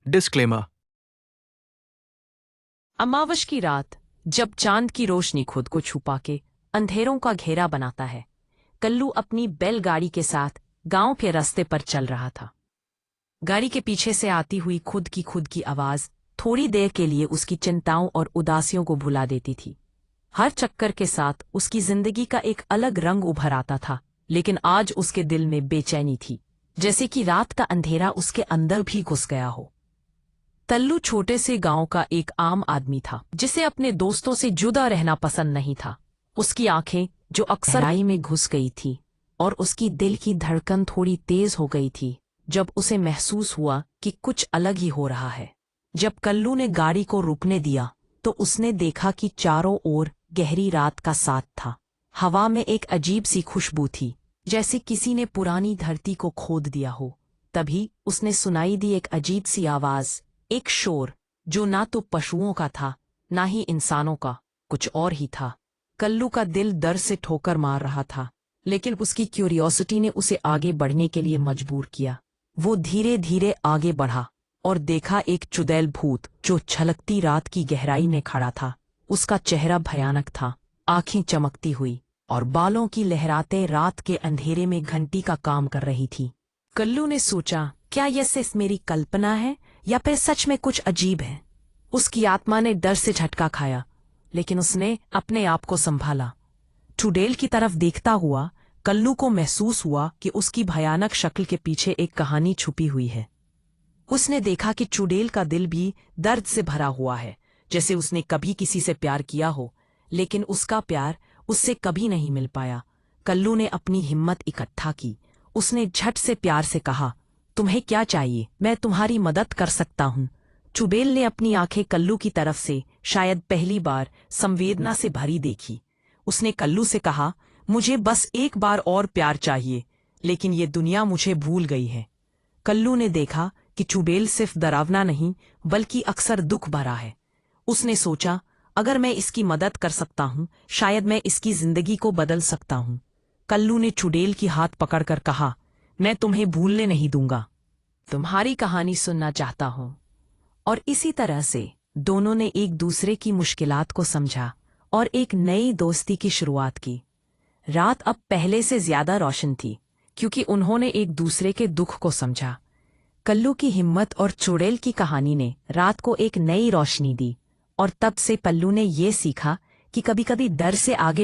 Disclaimer. अमावस की रात, जब चांद की रोशनी खुद को छुपा के अंधेरों का घेरा बनाता है, कल्लू अपनी बैलगाड़ी के साथ गांव के रास्ते पर चल रहा था। गाड़ी के पीछे से आती हुई खुद की आवाज थोड़ी देर के लिए उसकी चिंताओं और उदासियों को भुला देती थी। हर चक्कर के साथ उसकी जिंदगी का एक अलग रंग उभर आता था, लेकिन आज उसके दिल में बेचैनी थी, जैसे कि रात का अंधेरा उसके अंदर भी घुस गया हो। तल्लू छोटे से गांव का एक आम आदमी था, जिसे अपने दोस्तों से जुदा रहना पसंद नहीं था। उसकी आंखें जो अक्सर गहराई में घुस गई थी और उसकी दिल की धड़कन थोड़ी तेज हो गई थी जब उसे महसूस हुआ कि कुछ अलग ही हो रहा है। जब कल्लू ने गाड़ी को रुकने दिया तो उसने देखा कि चारों ओर गहरी रात का साथ था। हवा में एक अजीब सी खुशबू थी, जैसे किसी ने पुरानी धरती को खोद दिया हो। तभी उसने सुनाई दी एक अजीब सी आवाज, एक शोर जो ना तो पशुओं का था ना ही इंसानों का, कुछ और ही था। कल्लू का दिल डर से ठोकर मार रहा था, लेकिन उसकी क्यूरियोसिटी ने उसे आगे बढ़ने के लिए मजबूर किया। वो धीरे धीरे आगे बढ़ा और देखा एक चुड़ैल भूत जो छलकती रात की गहराई में खड़ा था। उसका चेहरा भयानक था, आंखें चमकती हुई और बालों की लहराते रात के अंधेरे में घंटी का काम कर रही थी। कल्लू ने सोचा, क्या यह सिर्फ मेरी कल्पना है या फिर सच में कुछ अजीब है। उसकी आत्मा ने डर से झटका खाया, लेकिन उसने अपने आप को संभाला। चुड़ैल की तरफ देखता हुआ कल्लू को महसूस हुआ कि उसकी भयानक शक्ल के पीछे एक कहानी छुपी हुई है। उसने देखा कि चुड़ैल का दिल भी दर्द से भरा हुआ है, जैसे उसने कभी किसी से प्यार किया हो, लेकिन उसका प्यार उससे कभी नहीं मिल पाया। कल्लू ने अपनी हिम्मत इकट्ठा की। उसने झट से प्यार से कहा, तुम्हें क्या चाहिए, मैं तुम्हारी मदद कर सकता हूँ। चुड़ैल ने अपनी आंखें कल्लू की तरफ से शायद पहली बार संवेदना से भरी देखी। उसने कल्लू से कहा, मुझे बस एक बार और प्यार चाहिए, लेकिन ये दुनिया मुझे भूल गई है। कल्लू ने देखा कि चुड़ैल सिर्फ डरावना नहीं बल्कि अक्सर दुख भरा है। उसने सोचा, अगर मैं इसकी मदद कर सकता हूँ, शायद मैं इसकी जिंदगी को बदल सकता हूँ। कल्लू ने चुड़ैल की हाथ पकड़कर कहा, मैं तुम्हें भूलने नहीं दूंगा, तुम्हारी कहानी सुनना चाहता हूँ। और इसी तरह से दोनों ने एक दूसरे की मुश्किलात को समझा और एक नई दोस्ती की शुरुआत की। रात अब पहले से ज्यादा रोशन थी, क्योंकि उन्होंने एक दूसरे के दुख को समझा। कल्लू की हिम्मत और चुड़ैल की कहानी ने रात को एक नई रोशनी दी, और तब से कल्लू ने ये सीखा कि कभी कभी डर से आगे